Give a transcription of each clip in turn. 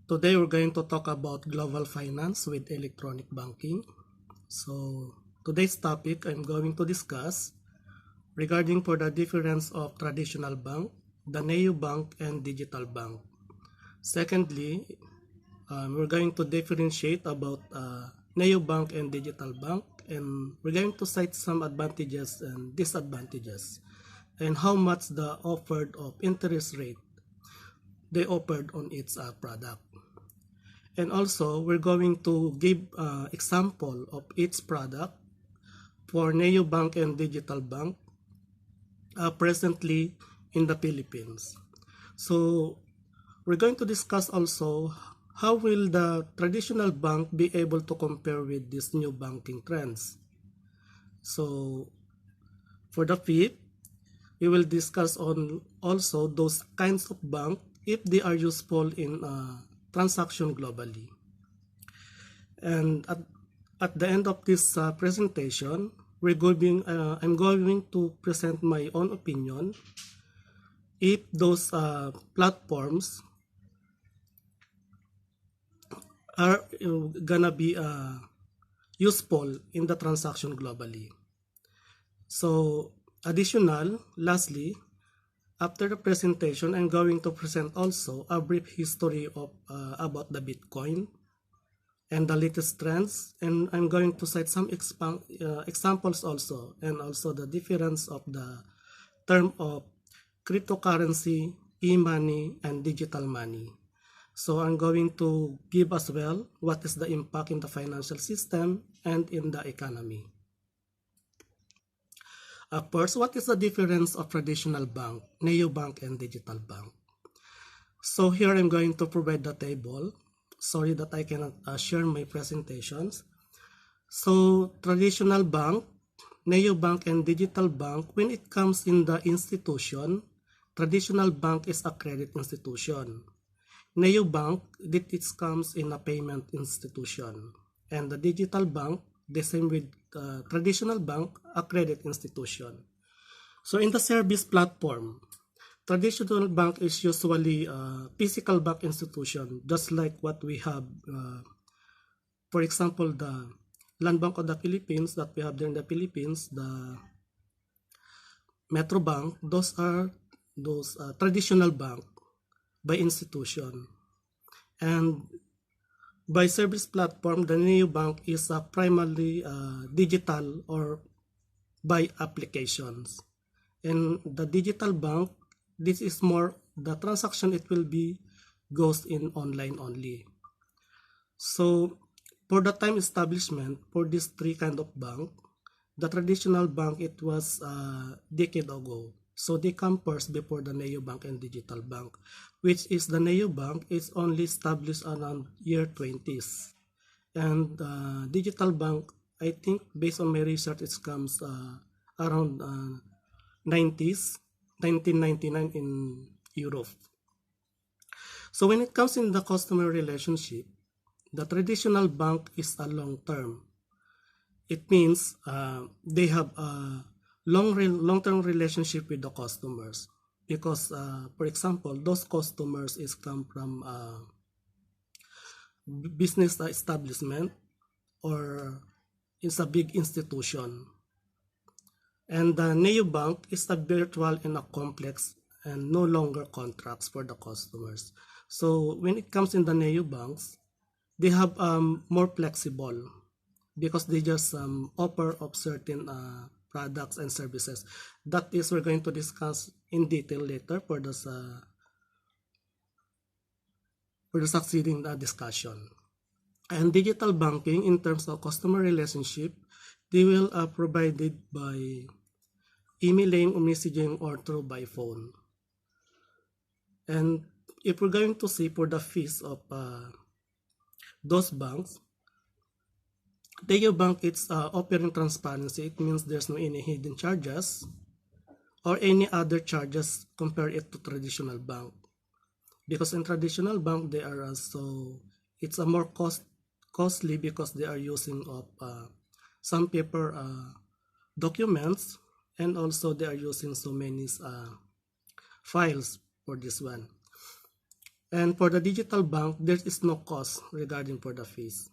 Today we're going to talk about global finance with electronic banking. So today's topic I'm going to discuss regarding for the difference of traditional bank, the neobank and digital bank. Secondly, we're going to differentiate about neobank and digital bank, and we're going to cite some advantages and disadvantages and how much the offered of interest rate they offered on its product. And also, we're going to give example of each product for neobank and digital bank presently in the Philippines. So, we're going to discuss also how will the traditional bank be able to compare with these new banking trends. So, for the fifth, we will discuss on also those kinds of bank if they are useful in transaction globally. And at the end of this presentation, I'm going to present my own opinion if those platforms are gonna be useful in the transaction globally. So lastly, after the presentation, I'm going to present also a brief history of about the Bitcoin and the latest trends, and I'm going to cite some examples also, and also the difference of the term of cryptocurrency, e-money, and digital money. So I'm going to give as well what is the impact in the financial system and in the economy. First, what is the difference of traditional bank, neobank, and digital bank? So here I'm going to provide the table. Sorry that I cannot share my presentations. So traditional bank, neobank, and digital bank, when it comes in the institution, traditional bank is a credit institution. Neobank, it comes in a payment institution. And the digital bank, the same with traditional bank, a credit institution. So in the service platform, traditional bank is usually a physical bank institution, just like what we have, for example, the Land Bank of the Philippines that we have there in the Philippines, the Metro Bank, those are those traditional bank by institution. And by service platform, the neobank is primarily digital or by applications. And the digital bank, this is more the transaction, it will be goes in online only. So for the time establishment for this three kind of bank, the traditional bank, it was a decade ago. So they come first before the neobank and digital bank, which is the neobank is only established around year 20s. And digital bank, I think based on my research, it comes around 90s, 1999 in Europe. So when it comes in the customer relationship, the traditional bank is a long term. It means they have a long-term relationship with the customers because, for example, those customers is come from business establishment or it's a big institution. And the neobank is a virtual and a complex and no longer contracts for the customers. So when it comes in the neobanks, they have more flexible because they just offer of certain products and services. That is, we're going to discuss in detail later for the succeeding discussion. And digital banking, in terms of customer relationship, they will provided by emailing or messaging or through by phone. And if we're going to see for the fees of those banks, neobank, it's offering transparency. It means there's no any hidden charges or any other charges compared it to traditional bank. Because in traditional bank, they are also, it's a more costly because they are using of some paper documents, and also they are using so many files for this one. And for the digital bank, there is no cost regarding for the fees.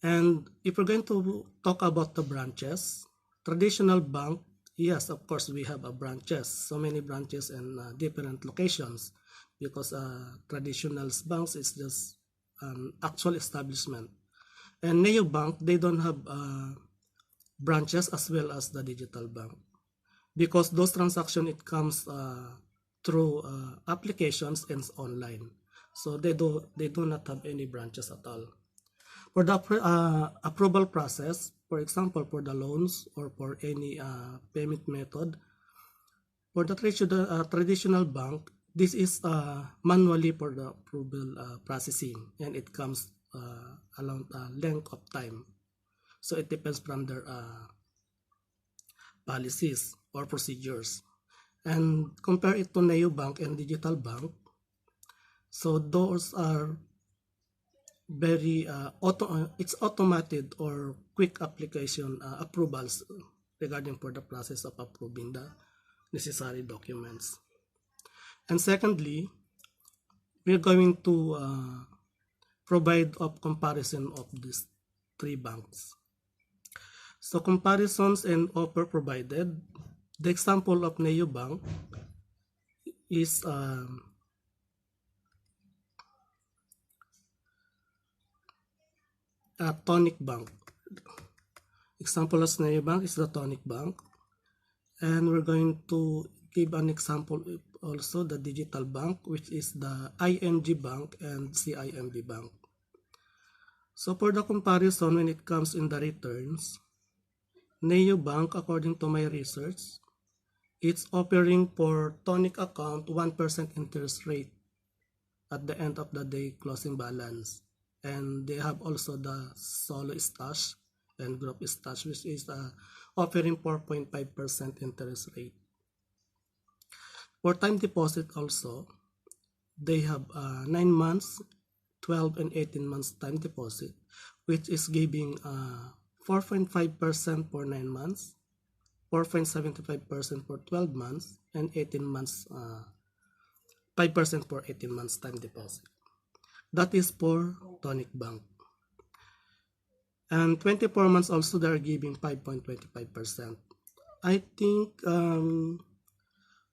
And if we're going to talk about the branches, traditional bank, yes, of course, we have a branches, so many branches in different locations, because traditional banks is just actual establishment. And neobank, they don't have branches as well as the digital bank, because those transactions, it comes through applications and online, so they do not have any branches at all. For the approval process, for example, for the loans or for any payment method, for the traditional bank, this is manually for the approval processing, and it comes along length of time. So it depends from their policies or procedures. And compare it to neobank and digital bank, so those are very it's automated or quick application approvals regarding for the process of approving the necessary documents. And secondly, we're going to provide a comparison of these three banks. So comparisons and offer provided. The example of neobank is a Tonic Bank. Example of neobank is the Tonic Bank. And we're going to give an example also the digital bank, which is the ING Bank and CIMB Bank. So for the comparison, when it comes in the returns, neobank, according to my research, it's offering for Tonic account 1% interest rate at the end of the day closing balance. And they have also the solo stash and group stash, which is offering 4.5% interest rate. For time deposit also, they have 9 months, 12 and 18 months time deposit, which is giving 4.5% for 9 months, 4.75% for 12 months, and 18 months, 5% for 18 months time deposit. That is for Tonic Bank. And 24 months also, they are giving 5.25%. I think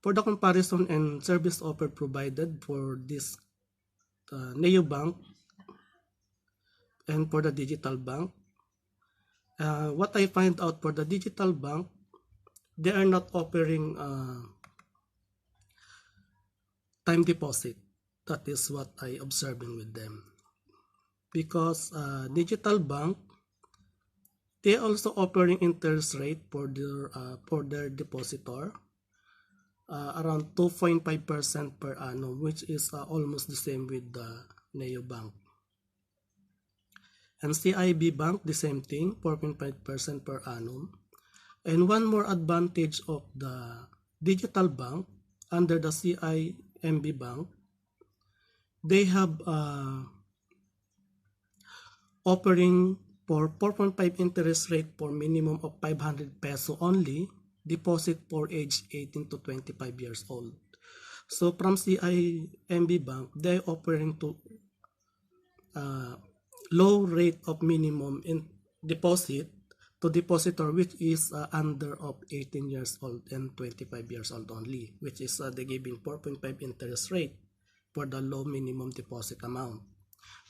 for the comparison and service offer provided for this neobank and for the digital bank, what I find out for the digital bank, they are not offering time deposit. That is what I observing with them, because digital bank, they also offering interest rate for their depositor around 2.5% per annum, which is almost the same with the neobank. And CIB Bank, the same thing, 4.5% per annum. And one more advantage of the digital bank under the CIMB Bank, they have offering for 4.5 interest rate for minimum of 500 peso only, deposit for age 18 to 25 years old. So from CIMB Bank, they're offering to low rate of minimum in deposit to depositor, which is under of 18 years old and 25 years old only, which is they giving 4.5 interest rate for the low minimum deposit amount.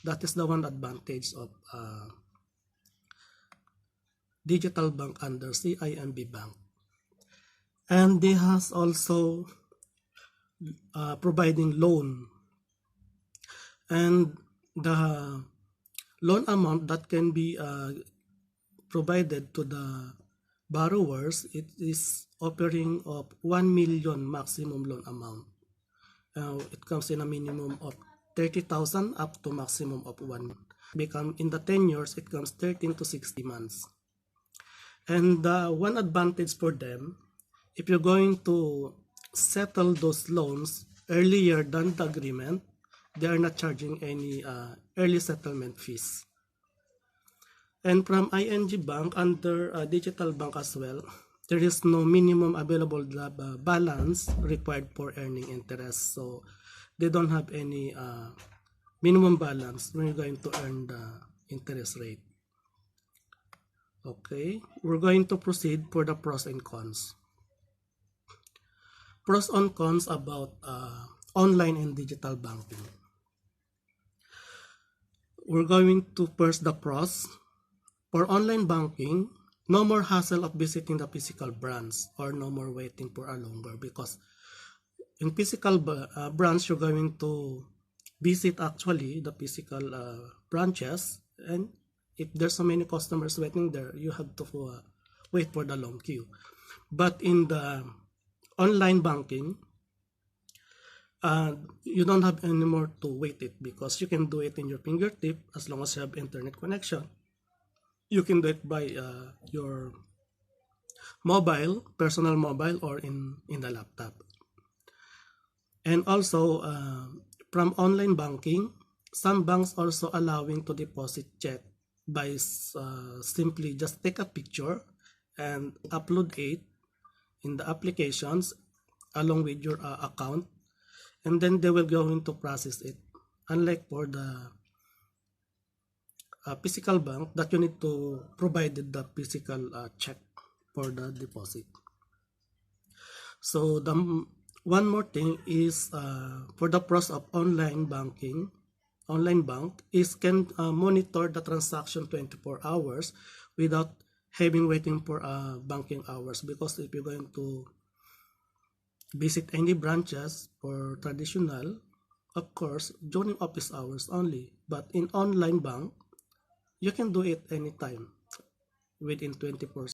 That is the one advantage of digital bank under CIMB Bank. And they has also providing loan, and the loan amount that can be provided to the borrowers, it is offering of 1 million maximum loan amount. It comes in a minimum of 30,000 up to maximum of 1 million. Become in the 10 years, it comes 13 to 60 months. And one advantage for them, if you're going to settle those loans earlier than the agreement, they are not charging any early settlement fees. And from ING Bank under digital bank as well, there is no minimum available balance required for earning interest. So they don't have any minimum balance when you're going to earn the interest rate. Okay, we're going to proceed for the pros and cons. Pros and cons about online and digital banking. We're going to first the pros. For online banking, no more hassle of visiting the physical branch or no more waiting for a longer, because in physical branch you're going to visit actually the physical branches, and if there's so many customers waiting there, you have to wait for the long queue. But in the online banking, you don't have anymore to wait it, because you can do it in your fingertip as long as you have internet connection. You can do it by your mobile, personal mobile, or in the laptop. And also, from online banking, some banks also allowing to deposit check by simply just take a picture and upload it in the applications along with your account, and then they will go into process it. Unlike for the physical bank that you need to provide the physical check for the deposit. So the one more thing is for the pros of online banking, online bank is can monitor the transaction 24 hours without having waiting for banking hours, because if you're going to visit any branches for traditional, of course during office hours only, but in online bank you can do it anytime within 24